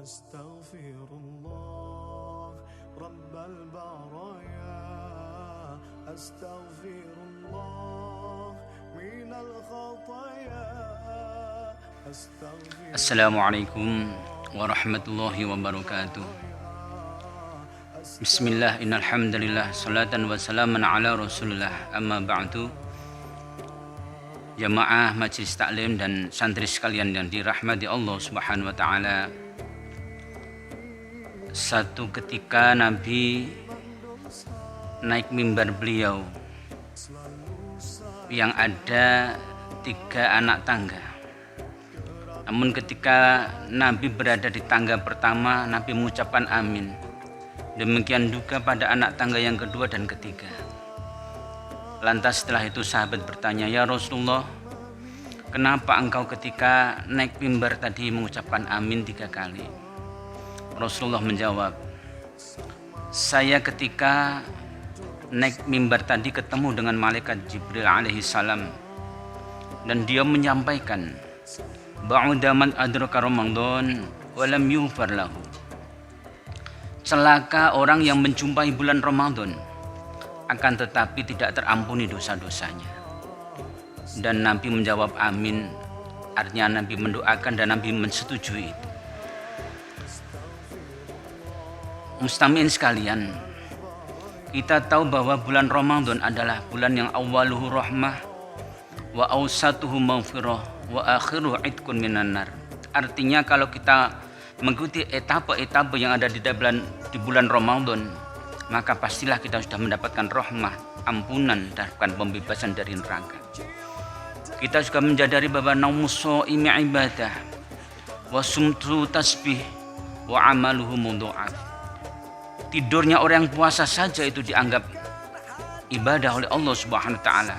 أستغفر الله رب البرايا أستغفر الله من الخطايا Assalamualaikum warahmatullahi wabarakatuh. Bismillah, innal hamdalillah, salatan wa salaman ala Rasulillah, amma ba'du. Jamaah Majelis Taklim dan santri sekalian yang dirahmati Allah Subhanahu wa taala. Satu ketika Nabi naik mimbar beliau yang ada 3 anak tangga. Namun ketika Nabi berada di tangga pertama, Nabi mengucapkan amin. Demikian juga pada anak tangga yang kedua dan ketiga. Lantas setelah itu sahabat bertanya, "Ya Rasulullah, kenapa engkau ketika naik mimbar tadi mengucapkan amin 3 kali?" Rasulullah menjawab, "Saya ketika naik mimbar tadi ketemu dengan malaikat Jibril alaihi salam dan dia menyampaikan, ba'da man adraka Ramadan wa lam yughfar lahu." Celaka orang yang menjumpai bulan Ramadan akan tetapi tidak terampuni dosa-dosanya. Dan Nabi menjawab amin, artinya Nabi mendoakan dan Nabi mensetujui itu. Mustami'in sekalian, kita tahu bahwa bulan Ramadan adalah bulan yang awaluhu rahmah wa awsatuhu maghfirah wa akhiruhu itqun minan nar. Artinya kalau kita mengikuti etape-etape yang ada di bulan Ramadan, maka pastilah kita sudah mendapatkan rahmah, ampunan, dan pembebasan dari neraka. Kita juga menjadari bahwa naumus shaimi ibadah wa sumtu tasbih wa amaluhu mudha'af. Tidurnya orang yang puasa saja itu dianggap ibadah oleh Allah Subhanahu wa taala.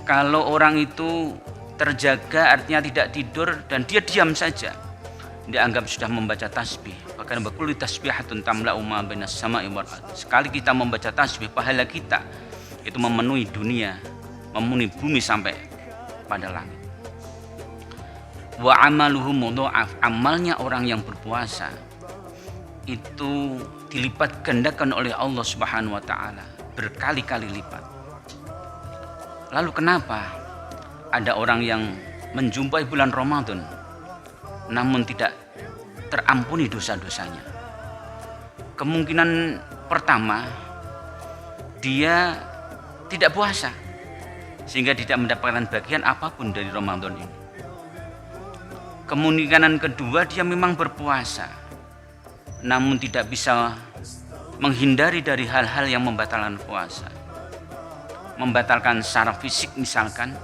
Kalau orang itu terjaga, artinya tidak tidur dan dia diam saja, dianggap sudah membaca tasbih. Bahkan kullu tasbihatun tamla'u ma bainas sama'i wal ardh. Sekali kita membaca tasbih, pahala kita itu memenuhi dunia, memenuhi bumi sampai pada langit. Wa amaluhu mudha'af, amalnya orang yang berpuasa itu dilipat gandakan oleh Allah Subhanahu wa taala berkali-kali lipat. Lalu kenapa ada orang yang menjumpai bulan Ramadan namun tidak terampuni dosa-dosanya? Kemungkinan pertama, dia tidak puasa sehingga tidak mendapatkan bagian apapun dari Ramadan ini. Kemungkinan kedua, dia memang berpuasa namun tidak bisa menghindari dari hal-hal yang membatalkan puasa. Membatalkan secara fisik, misalkan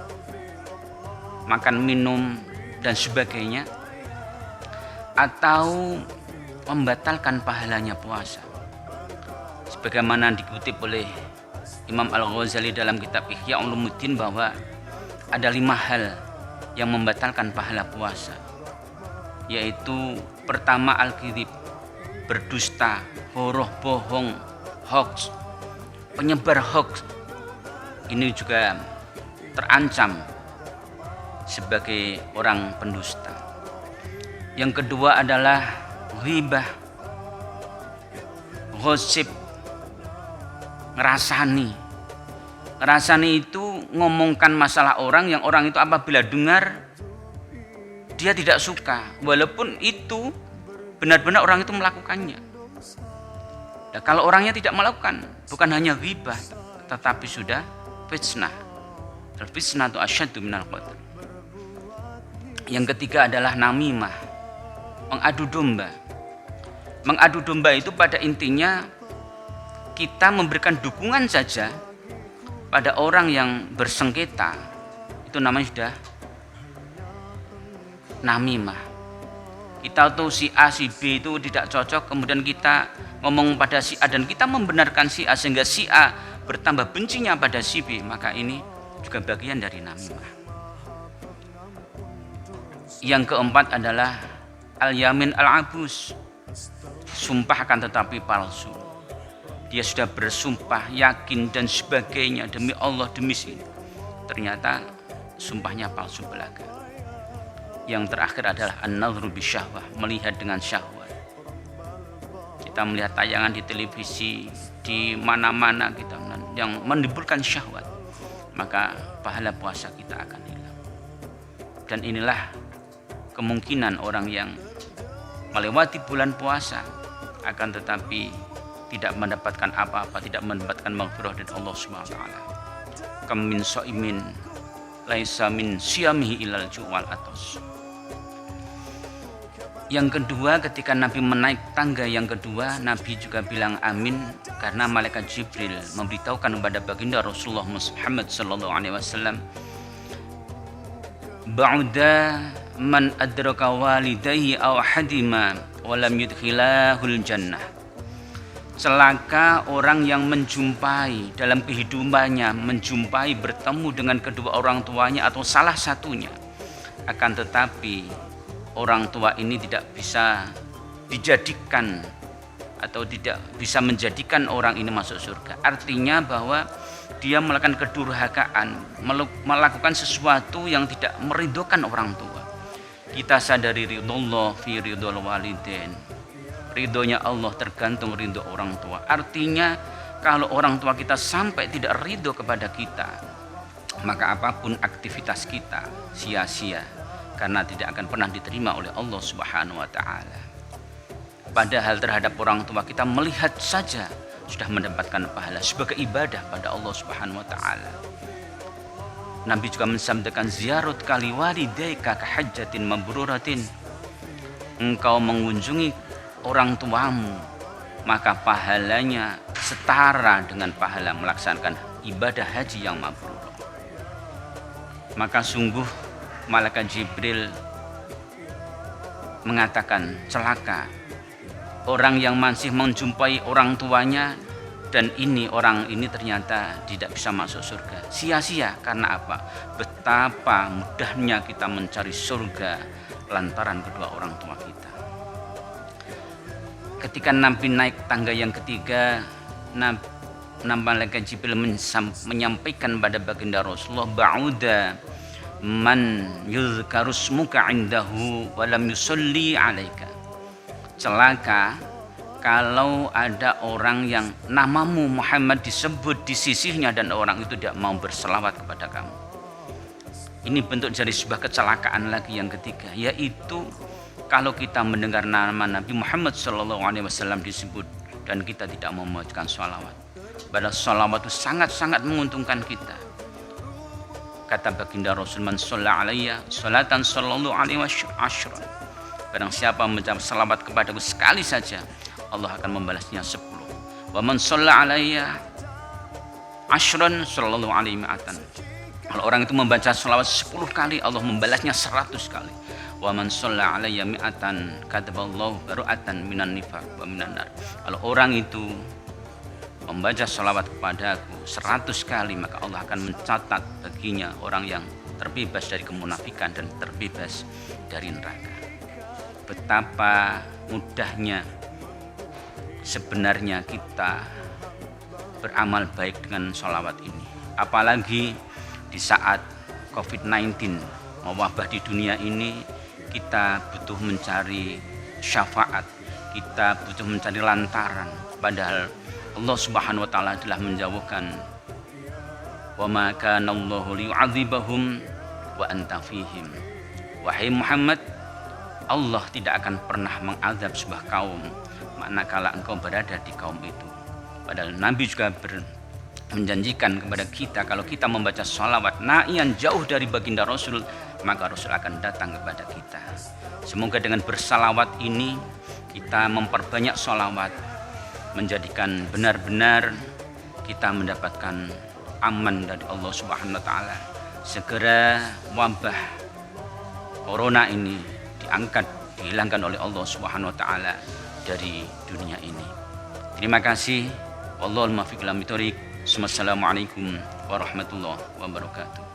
makan, minum, dan sebagainya, atau membatalkan pahalanya puasa. Sebagaimana dikutip oleh Imam Al-Ghazali dalam kitab Ihya Ulumuddin bahwa ada 5 hal yang membatalkan pahala puasa, yaitu pertama al-kidhib, berdusta, horoh, bohong, hoax, penyebar hoax. Ini juga terancam sebagai orang pendusta. Yang kedua adalah ghibah, gosip, ngerasani. Ngerasani itu ngomongkan masalah orang yang orang itu apabila dengar dia tidak suka, walaupun itu benar-benar orang itu melakukannya. Nah, kalau orangnya tidak melakukan, bukan hanya ghibah, tetapi sudah fitnah. Al-fitnah itu asyaddu minal qatl. Yang ketiga adalah namimah, mengadu domba. Mengadu domba itu pada intinya kita memberikan dukungan saja pada orang yang bersengketa. Itu namanya sudah namimah. Kita tahu si A, si B itu tidak cocok, kemudian kita ngomong pada si A dan kita membenarkan si A sehingga si A bertambah bencinya pada si B, maka ini juga bagian dari namimah. Yang keempat adalah al-yamin al-abus, sumpah akan tetapi palsu. Dia sudah bersumpah, yakin dan sebagainya, demi Allah, demi sini, ternyata sumpahnya palsu belaka. Yang terakhir adalah an-nadhru bisyahwah, melihat dengan syahwat. Kita melihat tayangan di televisi, di mana-mana kita yang menimbulkan syahwat, maka pahala puasa kita akan hilang. Dan inilah kemungkinan orang yang melewati bulan puasa akan tetapi tidak mendapatkan apa-apa, tidak mendapatkan maghfirah dari Allah Subhanahu wa taala. Kam min shaimin laisa min siyamihi ilal ju'wal atas. Yang kedua, ketika Nabi menaik tangga yang kedua, Nabi juga bilang amin karena malaikat Jibril memberitahukan kepada baginda Rasulullah Muhammad sallallahu alaihi wasallam, ba'da man adraka walidayhi aw hadima wa lam yudkhilahul jannah. Celaka orang yang menjumpai dalam kehidupannya, menjumpai bertemu dengan kedua orang tuanya atau salah satunya, akan tetapi orang tua ini tidak bisa dijadikan atau tidak bisa menjadikan orang ini masuk surga. Artinya bahwa dia melakukan kedurhakaan, melakukan sesuatu yang tidak meridhokan orang tua. Kita sadari ridhollah fi ridhol walidain. Ridhonya Allah tergantung ridho orang tua. Artinya kalau orang tua kita sampai tidak ridho kepada kita, maka apapun aktivitas kita sia-sia, karena tidak akan pernah diterima oleh Allah Subhanahu wa taala. Padahal terhadap orang tua kita melihat saja sudah mendapatkan pahala sebagai ibadah pada Allah Subhanahu wa taala. Nabi juga mensampaikan ziyarat kali walidayka kahajjatin mabruratin. Engkau mengunjungi orang tuamu, maka pahalanya setara dengan pahala melaksanakan ibadah haji yang mabrur. Maka sungguh malaikat Jibril mengatakan, celaka orang yang masih menjumpai orang tuanya dan orang ini ternyata tidak bisa masuk surga. Sia-sia karena apa? Betapa mudahnya kita mencari surga lantaran kedua orang tua kita. Ketika Nabi naik tangga yang ketiga, malaikat Jibril menyampaikan pada baginda Rasulullah, ba'uda man yuzkarusmuka indahu walam yusalli alaika. Celaka kalau ada orang yang namamu Muhammad disebut di sisinya dan orang itu tidak mau berselawat kepada kamu. Ini bentuk dari sebuah kecelakaan lagi yang ketiga, yaitu kalau kita mendengar nama Nabi Muhammad SAW disebut dan kita tidak mau membacakan sholawat. Padahal sholawat itu sangat-sangat menguntungkan kita. Kata baginda Rasul, man sholla alayya sholatan sallallahu alaihi wasallam. Barang siapa mengucap salawat kepadaku sekali saja, Allah akan membalasnya 10. Wa man sholla alayya ashran sallallahu alaihi ma'atan. Kalau orang itu membaca salawat 10 kali, Allah membalasnya 100 kali. Wa man sholla alayya mi'atan kataballahu baru'atan minan nifaq wa minan nar. Kalau orang itu membaca salawat kepadaku 100 kali, maka Allah akan mencatat baginya orang yang terbebas dari kemunafikan dan terbebas dari neraka. Betapa mudahnya sebenarnya kita beramal baik dengan salawat ini. Apalagi di saat COVID-19 mewabah di dunia ini, kita butuh mencari syafaat, kita butuh mencari lantaran. Padahal Allah Subhanahu wa taala telah menjawabkan, wa ma kana Allahu liyu'adzibahum wa anta fihim. Wahai Muhammad, Allah tidak akan pernah mengazab sebuah kaum manakala engkau berada di kaum itu. Padahal Nabi juga menjanjikan kepada kita, kalau kita membaca sholawat na'ian jauh dari baginda Rasul, maka Rasul akan datang kepada kita. Semoga dengan bersalawat ini kita memperbanyak sholawat, menjadikan benar-benar kita mendapatkan aman dari Allah Subhanahu wa taala. Segera wabah corona ini diangkat, dihilangkan oleh Allah Subhanahu wa taala dari dunia ini. Terima kasih. Wallahul muwaffiq ila thoriq. Wassalamualaikum warahmatullahi wabarakatuh.